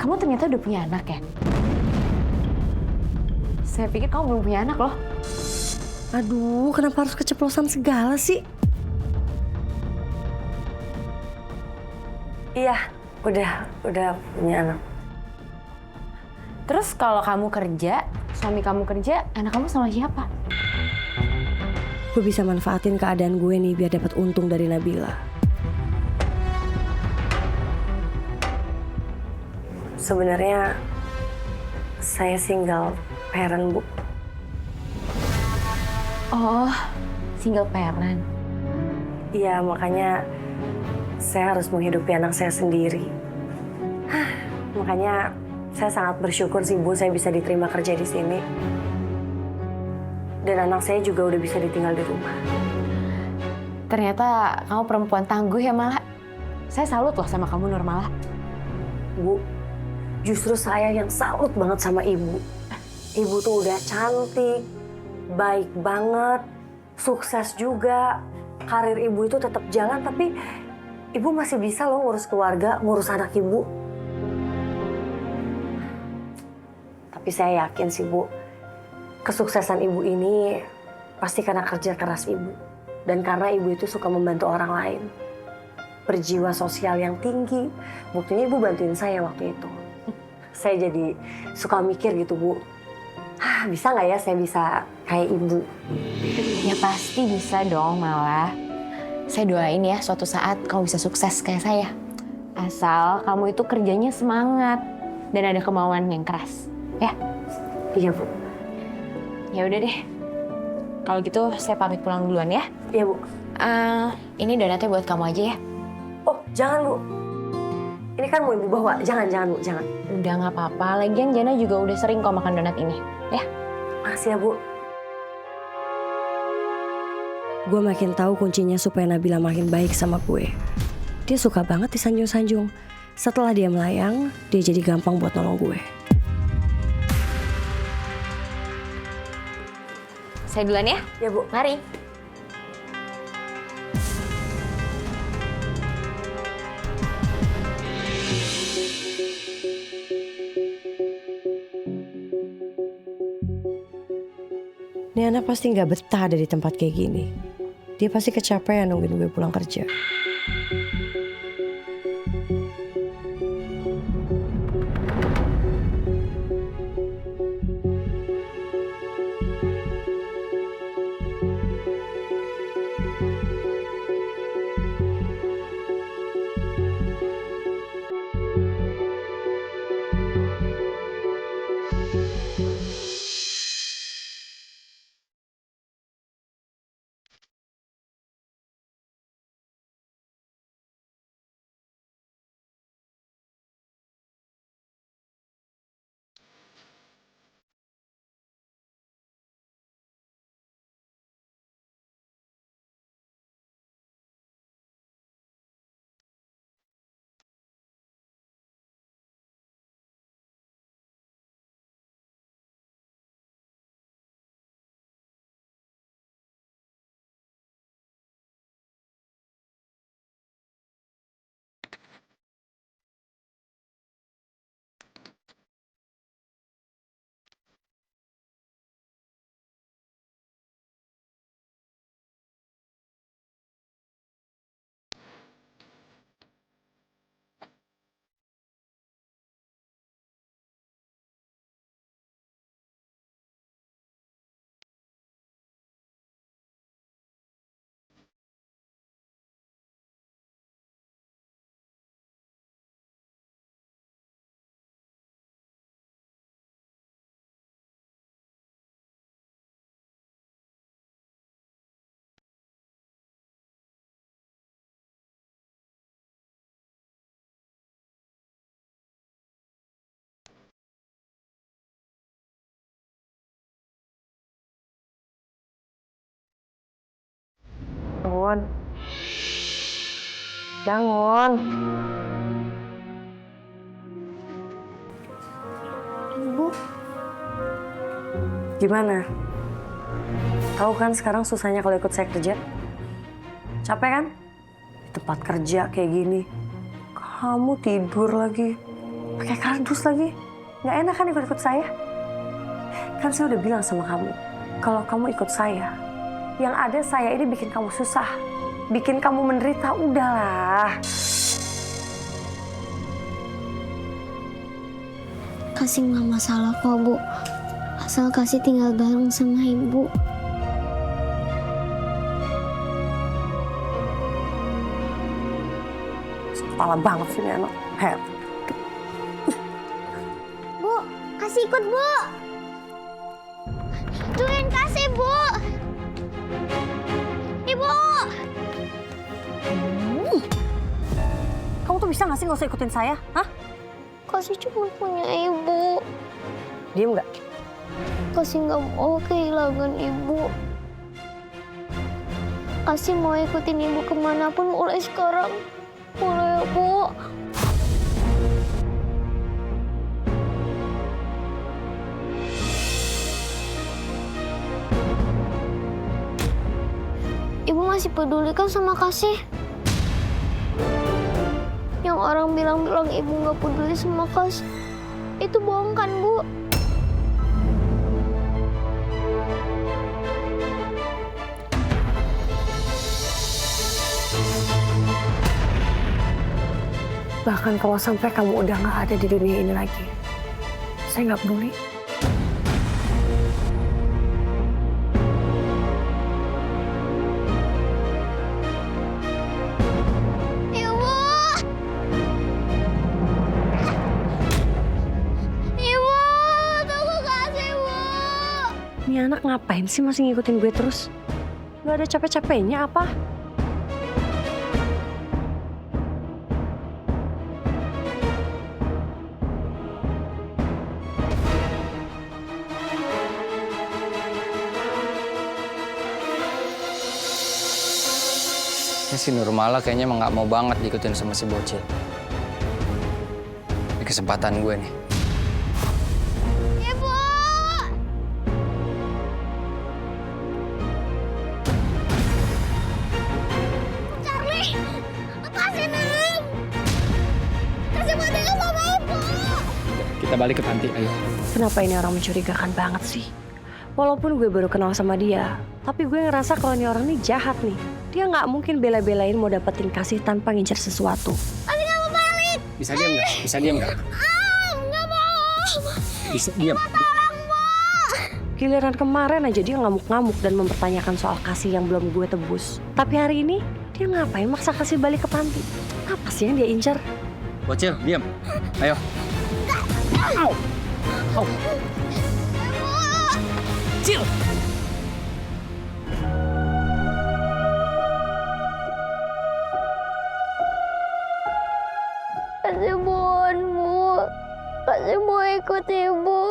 kamu ternyata udah punya anak ya? Saya pikir kamu belum punya anak loh. Aduh, kenapa harus keceplosan segala sih? Iya, udah punya anak. Terus kalau kamu kerja, suami kamu kerja, anak kamu sama siapa? Gue bisa manfaatin keadaan gue nih biar dapat untung dari Nabila. Sebenarnya saya single parent, Bu. Oh, single parent. Iya, makanya saya harus menghidupi anak saya sendiri. Makanya saya sangat bersyukur sih, Bu, saya bisa diterima kerja di sini. Dan anak saya juga udah bisa ditinggal di rumah. Ternyata kamu perempuan tangguh ya, Mala. Saya salut loh sama kamu, Nurmala. Bu, justru saya yang salut banget sama Ibu. Ibu tuh udah cantik, baik banget, sukses juga. Karir Ibu itu tetap jalan, tapi Ibu masih bisa loh ngurus keluarga, ngurus anak Ibu. Tapi saya yakin sih, Bu, kesuksesan Ibu ini pasti karena kerja keras Ibu. Dan karena Ibu itu suka membantu orang lain. Berjiwa sosial yang tinggi. Buktinya Ibu bantuin saya waktu itu. Saya jadi suka mikir gitu, Bu. Bisa nggak ya saya bisa kayak Ibu? Ya pasti bisa dong, Mala. Saya doain ya suatu saat kamu bisa sukses kayak saya. Asal kamu itu kerjanya semangat dan ada kemauan yang keras. Ya? Iya, Bu. Ya udah deh. Kalau gitu saya pamit pulang duluan ya. Iya, Bu. Ini donatnya buat kamu aja ya. Oh, jangan, Bu. Ini kan mau Ibu bawa. Jangan, Bu. Jangan. Udah nggak apa-apa. Lagian Jana juga udah sering kok makan donat ini. Ya. Makasih ya, Bu. Gue makin tahu kuncinya supaya Nabila makin baik sama gue. Dia suka banget disanjung-sanjung. Setelah dia melayang, dia jadi gampang buat nolong gue. Saya duluan ya. Ya, Bu. Mari. Ini anak pasti nggak betah ada di tempat kayak gini. Dia pasti kecapean nungguin gue pulang kerja. Bangun. Bangun. Ibu. Gimana? Tahu kan sekarang susahnya kalau ikut saya kerja? Capek kan? Di tempat kerja kayak gini. Kamu tidur lagi. Pakai kardus lagi. Nggak enak kan ikut-ikut saya? Kan saya udah bilang sama kamu, kalau kamu ikut saya, yang ada saya ini bikin kamu susah, bikin kamu menderita. Udahlah. Kasih nggak masalah kok, Bu. Asal kasih tinggal bareng sama Ibu. Kepala banget sih ini anak. Her. Bu, kasih ikut, Bu. Tuhin kasih, Bu. Ibu. Kamu tuh bisa nggak sih nggak usah ikutin saya? Hah? Kasih cuma punya Ibu. Diem nggak? Kasih nggak mau kehilangan Ibu. Kasih mau ikutin Ibu kemanapun mulai sekarang. Boleh ya, Bu? Ibu masih peduli kan sama Kasih? Yang orang bilang-bilang Ibu nggak peduli sama Kasih, itu bohong kan, Bu? Bahkan kalau sampai kamu udah nggak ada di dunia ini lagi, saya nggak peduli. Ibu! Ibu! Tunggu Kasih, Bu! Ini anak ngapain sih masih ngikutin gue terus? Gak ada capek-capeknya apa? Ini si Nurmala kayaknya emang nggak mau banget diikutin sama si bocil. Ini kesempatan gue nih. Ibu! Charlie! Lepasin, Neng! Kasih mau tinggal sama Ibu! Kita balik ke panti, ayo. Kenapa ini orang mencurigakan banget sih? Walaupun gue baru kenal sama dia, tapi gue ngerasa kalau ini orang ini jahat nih. Dia nggak mungkin bela-belain mau dapetin Kasih tanpa ngincer sesuatu. Kasih nggak mau balik! Bisa diam nggak? Bisa diam nggak? Nggak mau! Bisa diam. Tolong, Bu! Giliran kemarin aja dia ngamuk-ngamuk dan mempertanyakan soal Kasih yang belum gue tebus. Tapi hari ini, dia ngapain maksa Kasih balik ke panti? Apa sih yang dia incer? Bocil, diam. Ayo. Au. Au. Cil. Kasih mohon, Bu. Kasih mau ikut Ibu.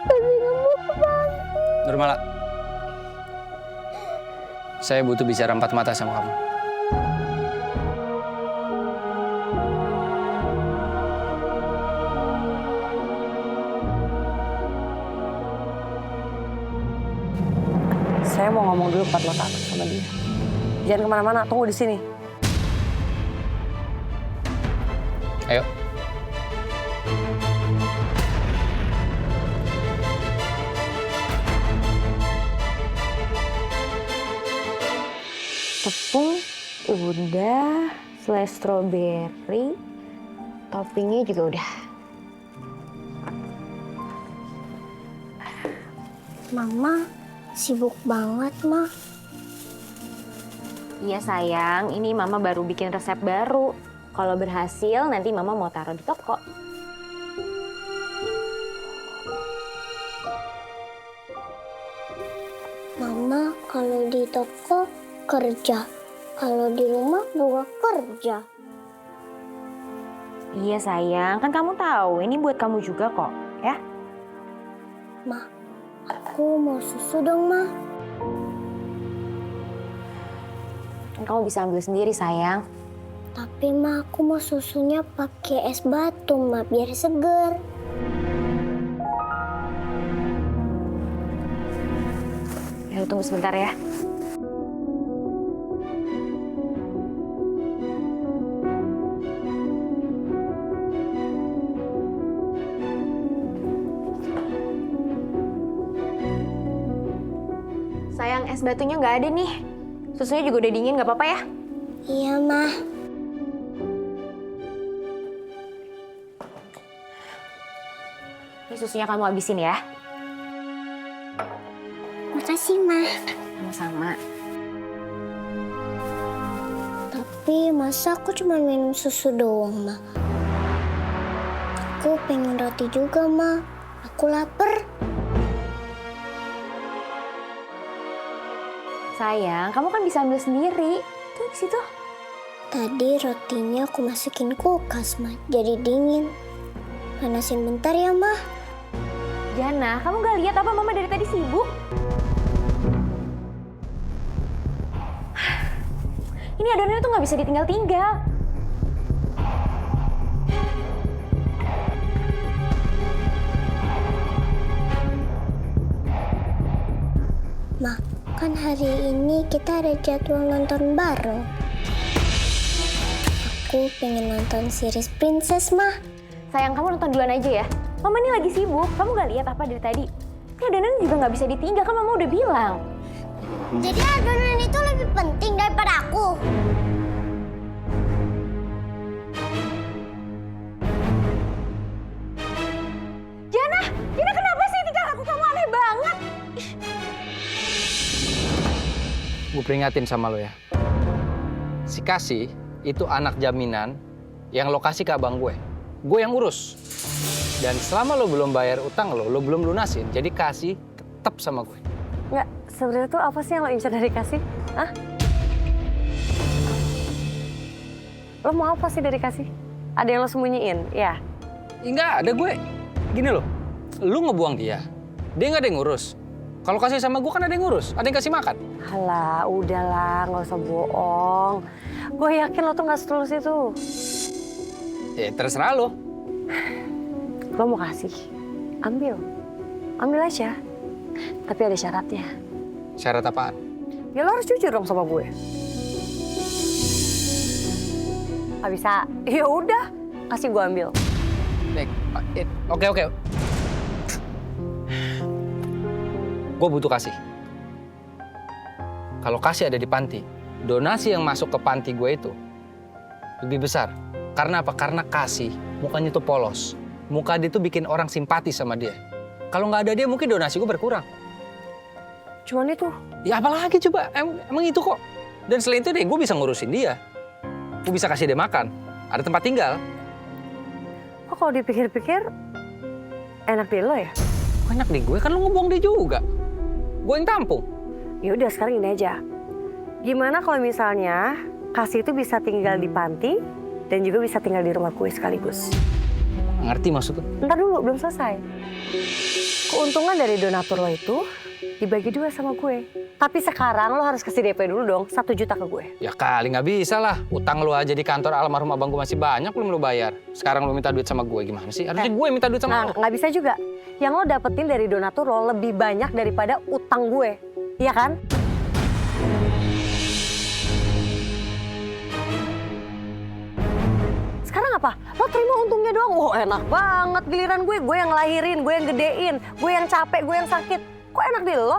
Kasih nggak mau ke panti. Nurmala. Saya butuh bicara empat mata sama kamu. Saya mau ngomong dulu 4 mata sama dia. Jangan kemana-mana, tunggu di sini. Ayo. Tepung udah, selai strawberry, toppingnya juga udah. Mama sibuk banget, Ma. Iya sayang, ini mama baru bikin resep baru. Kalau berhasil nanti mama mau taruh di toko. Mama kalau di toko kerja, kalau di rumah juga kerja. Iya sayang, kan kamu tahu ini buat kamu juga kok, ya? Ma, aku mau susu dong, Ma. Kamu bisa ambil sendiri sayang. Tapi Ma, aku mau susunya pakai es batu, Ma, biar seger. Ya, tunggu sebentar ya. Sayang, es batunya nggak ada nih. Susunya juga udah dingin, nggak apa-apa ya? Iya, Ma. Ini susunya kamu habisin ya. Makasih, Ma. Sama-sama. Tapi masa aku cuma minum susu doang, Ma? Aku pengen roti juga, Ma. Aku lapar. Sayang, kamu kan bisa ambil sendiri. Tuh di situ. Tadi rotinya aku masukin kulkas, Ma. Jadi dingin. Panasin bentar ya, Ma. Jana, kamu gak lihat apa Mama dari tadi sibuk? Ini adonannya tuh nggak bisa ditinggal-tinggal. Ma, kan hari ini kita ada jadwal nonton bareng. Aku pengen nonton series Princess, Ma. Sayang, kamu nonton duluan aja ya. Mama ini lagi sibuk. Kamu gak lihat apa dari tadi? Ini adonan juga nggak bisa ditinggal, kan Mama udah bilang. Jadi adonan itu lebih penting daripada aku. Jana kenapa sih tingkah laku kamu aneh banget? Gue peringatin sama lo ya. Si Kasih itu anak jaminan yang lo kasih ke abang gue. Gue yang urus. Dan selama lo belum bayar utang lo belum lunasin. Jadi Kasih tetap sama gue. Nggak, sebenarnya tuh apa sih yang lo incar dari Kasih? Hah? Lo mau apa sih dari Kasih? Ada yang lo sembunyiin? Ya. Enggak, ada gue. Gini loh, lu ngebuang dia nggak ada yang ngurus. Kalau Kasih sama gue kan ada yang ngurus, ada yang kasih makan. Halah, udahlah, nggak usah bohong. Gue yakin lo tuh nggak setulus itu. Ya terserah lo. Lo mau kasih, ambil aja. Tapi ada syaratnya. Syarat apaan? Ya lo harus jujur dong sama gue. Gak bisa, ya udah, kasih gue ambil. Oke. Gue butuh Kasih. Kalau Kasih ada di panti, donasi yang masuk ke panti gue itu lebih besar. Karena apa? Karena Kasih mukanya tuh polos. Muka dia tuh bikin orang simpati sama dia. Kalau nggak ada dia mungkin donasi gue berkurang. Cuman itu. Ya apalagi coba, emang itu kok. Dan selain itu deh gue bisa ngurusin dia. Gue bisa kasih dia makan, ada tempat tinggal. Kok kalau dipikir-pikir, enak di lo ya? Kok enak di gue, kan lu ngebuang dia juga. Gue yang tampung. Ya udah sekarang ini aja. Gimana kalau misalnya Kasih itu bisa tinggal di panti dan juga bisa tinggal di rumah gue sekaligus? Ngerti maksud lu? Ntar dulu, belum selesai. Keuntungan dari donatur lo itu dibagi 2 sama gue. Tapi sekarang lo harus kasih DP dulu dong, 1 juta ke gue. Ya kali nggak bisa lah. Utang lu aja di kantor almarhum abang gue masih banyak belum lu bayar. Sekarang lu minta duit sama gue gimana sih? Harusnya gue yang minta duit sama lu. Nggak bisa juga. Yang lo dapetin dari donatur lo lebih banyak daripada utang gue. Iya kan? Sekarang apa? Lo terima untungnya doang. Oh enak banget giliran gue. Gue yang ngelahirin, gue yang gedein. Gue yang capek, gue yang sakit. Kok enak di lo?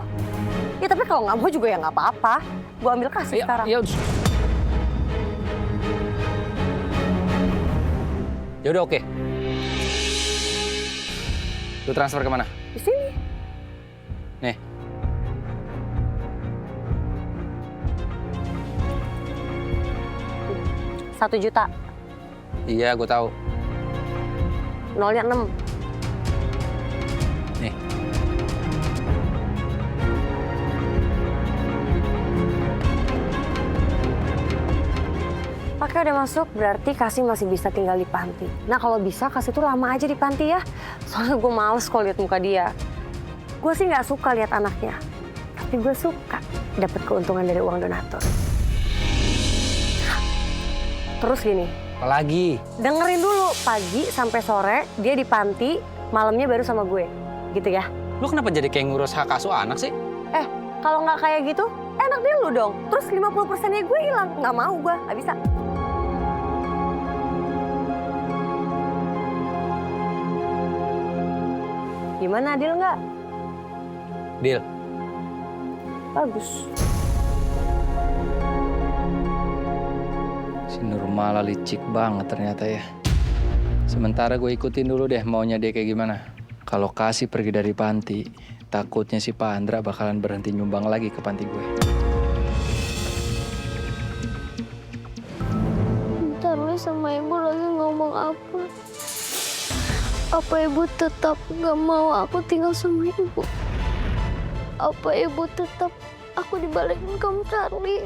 Ya tapi kalau nggak mau juga ya nggak apa-apa. Gue ambil kasih sekarang. Ya udah oke. Lu transfer kemana? Di sini. Nih. Rp1 juta. Iya, gue tahu. Nolnya 6. Nih. Pakai udah masuk, berarti Kasih masih bisa tinggal di panti. Nah kalau bisa Kasih tuh lama aja di panti ya. Soalnya gue males kalau lihat muka dia. Gue sih nggak suka lihat anaknya. Tapi gue suka dapat keuntungan dari uang donatur. Terus gini. Apalagi? Dengerin dulu, pagi sampai sore dia di panti, malamnya baru sama gue. Gitu ya. Lu kenapa jadi kayak ngurus hak asuh anak sih? Kalau nggak kayak gitu, enak deh lu dong. Terus 50%-nya gue hilang. Nggak mau gue, nggak bisa. Gimana, deal nggak? Deal. Bagus. Si Nurmala licik banget ternyata ya. Sementara gue ikutin dulu deh maunya dia kayak gimana. Kalau Kasih pergi dari panti, takutnya si Pak Andra bakalan berhenti nyumbang lagi ke panti gue. Charlie sama ibu lagi ngomong apa? Apa ibu tetap gak mau aku tinggal sama ibu? Apa ibu tetap aku dibalikin kamu Charlie?